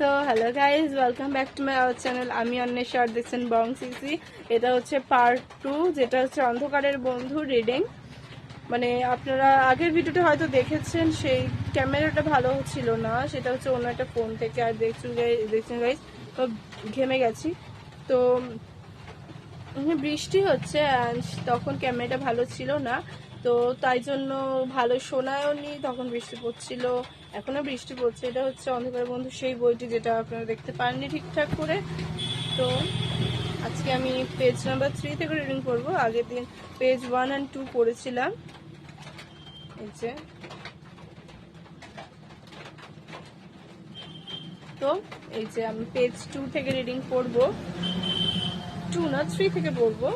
So hello guys, welcome back to my our channel. আমি অন্বেষা আর দেখছেন বং CC. এটা হচ্ছে পার্ট 2, যেটা হচ্ছে অন্ধকারের বন্ধু রিডিং। মানে আপনারা আগের ভিডিওটা হয়তো দেখেছেন, সেই ক্যামেরাটা ভালো ছিল না, সেটা হচ্ছে অন্য একটা ফোন থেকে। আর দেখছেন গাইজ, তো ঘেমে গেছি। তো বৃষ্টি হচ্ছে, তখন ক্যামেরাটা ভালো ছিল না, তো তাই জন্য ভালো শোনায়ও নি। তখন বৃষ্টি পড়ছিল, এখনো বৃষ্টি পড়ছে। এটা হচ্ছে অন্ধকার বন্ধু, সেই বইটি যেটা আপনারা দেখতে পাননি ঠিকঠাক করে। তো আজকে আমি পেজ নাম্বার 3 থেকে রিডিং করবো। আগের দিন পেজ 1 আর 2 পড়েছিলাম। এই যে, তো এই যে আমি পেজ 2 থেকে রিডিং করবো। 2 না 3 থেকে পড়বো।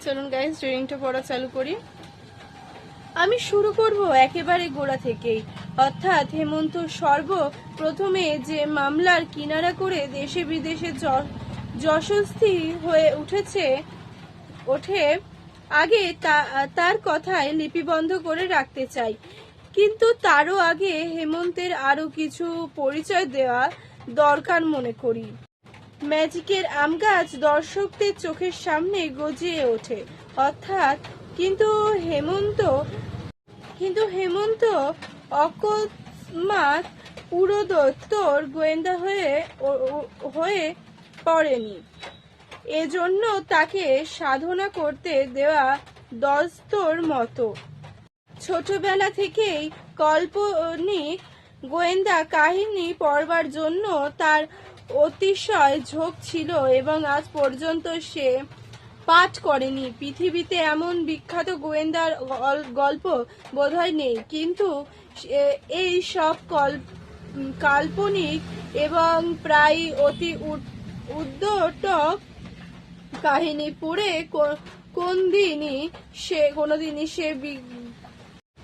চলুন গাইজ, রিডিংটা পড়া চালু করি। আমি শুরু করব একেবারে গোড়া থেকেই, অর্থাৎ হেমন্ত সর্বপ্রথমে যে মামলার কিনারা করে দেশে বিদেশে যশস্বী হয়ে ওঠে আগে তার কথায় লিপিবদ্ধ করে রাখতে চাই। কিন্তু তারও আগে হেমন্তের আরো কিছু পরিচয় দেওয়া দরকার মনে করি। ম্যাজিকের আম গাছ দর্শকদের চোখের সামনে গজিয়ে ওঠে, অর্থাৎ কিন্তু হেমন্ত অকস্মাৎ পুরোদত্তর গোয়েন্দা হয়ে পড়েনি। এজন্য তাকে সাধনা করতে দেওয়া দস্তর মতো। ছোটবেলা থেকেই কাল্পনিক গোয়েন্দা কাহিনী পড়বার জন্য তার অতিশয় ঝোঁক ছিল এবং আজ পর্যন্ত সে পাঠ করেনি। পৃথিবীতে এমন বিখ্যাত গোয়েন্দার গল্প বোধহয় নেই, কিন্তু এই সব কাল্পনিক এবং প্রায় অতি উদ্ভট কাহিনী পড়ে কোনোদিনই সে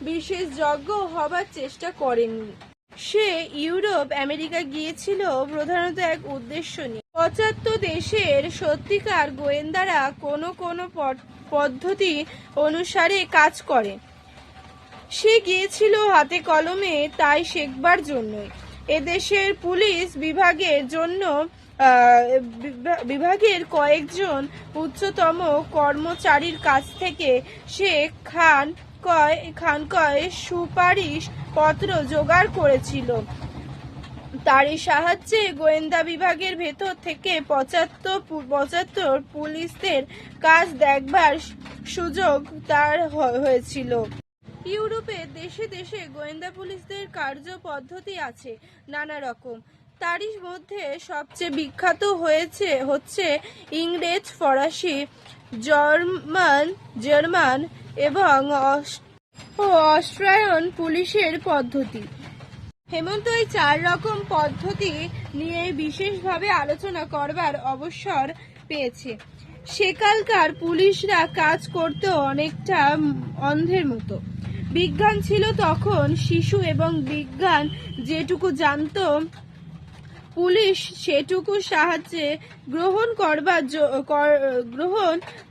বিশেষজ্ঞ হবার চেষ্টা করেনি। সে ইউরোপ আমেরিকা গিয়েছিল প্রধানত এক উদ্দেশ্য নিয়ে। 75 দেশের সত্যিকার গোয়েন্দারা কোনো পদ্ধতি অনুসারে কাজ করে। সে গিয়েছিল হাতে কলমে তাই শেখবার জন্যই। এদেশের পুলিশ বিভাগের কয়েকজন উচ্চতম কর্মচারীর কাছ থেকে সে খানকয় সুপারিশ পত্র জোগাড় করেছিল। তারই সাহায্যে গোয়েন্দা বিভাগের ভেতর থেকে 75 পুলিশদের কাজ দেখবার সুযোগ তার হয়েছিল। ইউরোপের দেশে দেশে গোয়েন্দা পুলিশদের কার্য পদ্ধতি আছে নানা রকম। তারই মধ্যে সবচেয়ে বিখ্যাত হচ্ছে ইংরেজ, ফরাসি, জার্মান এবং অস্ট্রিয়ান পুলিশের পদ্ধতি। হেমন্ত এই 4 রকম পদ্ধতি নিয়ে বিশেষভাবে আলোচনা করবার অবসর পেয়েছে। সেকালকার পুলিশরা কাজ করত অনেকটা অন্ধের মতো। বিজ্ঞান ছিল তখন শিশু এবং বিজ্ঞান যেটুকু জানত পুলিশ সেটুকু সাহায্যে গ্রহণ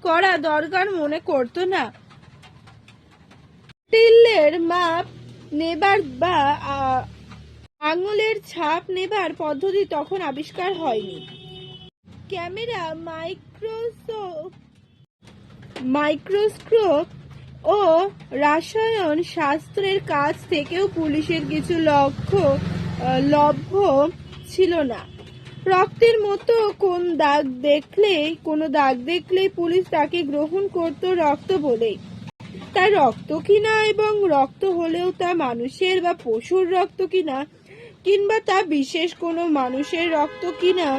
করা দরকার মনে করত না। টিল্লের মাপ নেবার বা আঙুলের ছাপ নেবার পদ্ধতি তখন আবিষ্কার হয়নি। ক্যামেরা, মাইক্রোস্কোপ ও রসায়ন শাস্ত্রের কাছ থেকেও পুলিশের কিছু লভ্য ছিল না। রক্তের মতো কোনো দাগ দেখলেই পুলিশ তাকে গ্রহণ করত রক্ত বলেই। তা রক্ত কিনা এবং রক্ত হলেও তা মানুষের বা পশুর রক্ত কিনা, কিংবা তা বিশেষ কোনো মানুষের রক্ত কিনা,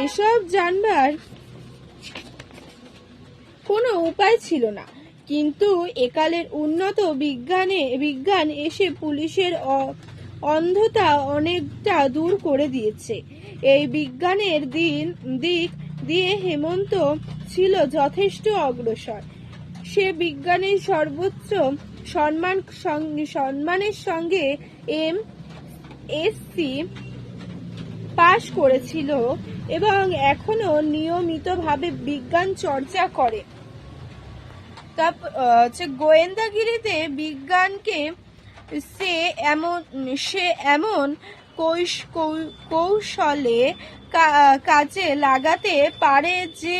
এসব জানবার কোনো উপায় ছিল না। কিন্তু একালের উন্নত বিজ্ঞান এসে পুলিশের অন্ধতা অনেকটা দূর করে দিয়েছে। এই বিজ্ঞানের দিক দিয়ে হেমন্ত ছিল যথেষ্ট অগ্রসর। সে বিজ্ঞানের সর্বোচ্চ সম্মানের সঙ্গে MSc পাশ করেছিল এবং এখনো নিয়মিতভাবে বিজ্ঞান চর্চা করে। গোয়েন্দাগিরিতে বিজ্ঞানকে সে এমন কৌশলে কাজে লাগাতে পারে যে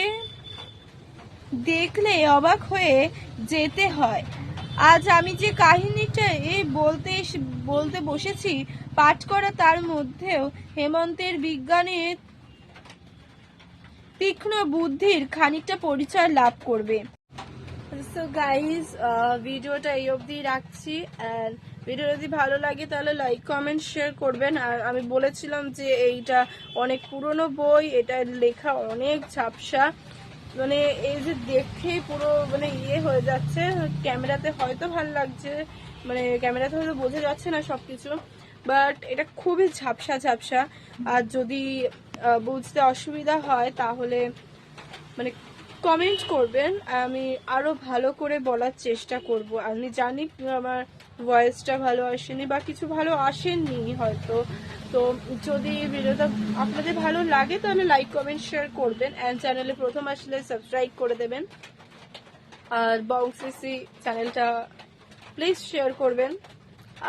দেখলে অবাক হয়ে যেতে হয়। আজ আমি যে কাহিনীটা বলতে বসেছি পাঠ করা, তার মধ্যেও হেমন্তের বিজ্ঞানের তীক্ষ্ণ বুদ্ধির খানিকটা পরিচয় লাভ করবে। সো গাইজ, ভিডিওটা এই অবধি রাখছি। অ্যান্ড ভিডিও যদি ভালো লাগে তাহলে লাইক কমেন্ট শেয়ার করবেন। আর আমি বলেছিলাম যে এইটা অনেক পুরনো বই, এটা লেখা অনেক ঝাপসা, মানে এই যে দেখেই পুরো মানে ইয়ে হয়ে যাচ্ছে। ক্যামেরাতে হয়তো ভালো লাগছে, মানে ক্যামেরাতে হয়তো বোঝা যাচ্ছে না সবকিছু, বাট এটা খুবই ঝাপসা ঝাপসা। আর যদি বুঝতে অসুবিধা হয় তাহলে মানে কমেন্ট করবেন, আমি আরো ভালো করে বলার চেষ্টা করব। আমি জানি আমার ভয়েসটা ভালো আসেনি বা কিছু ভালো আসেনি হয়তো, তো যদি ভিডিওটা আপনাদের ভালো লাগে তাহলে লাইক কমেন্ট শেয়ার করবেন। অ্যান্ড চ্যানেলে প্রথম আসলে সাবস্ক্রাইব করে দেবেন। আর বংসিসি চ্যানেলটা প্লিজ শেয়ার করবেন।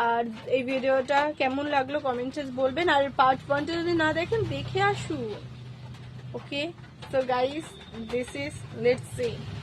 আর এই ভিডিওটা কেমন লাগলো কমেন্টে বলবেন। আর পার্ট 1টা যদি না দেখেন দেখে আসুন। Okay, so guys, this is, let's see.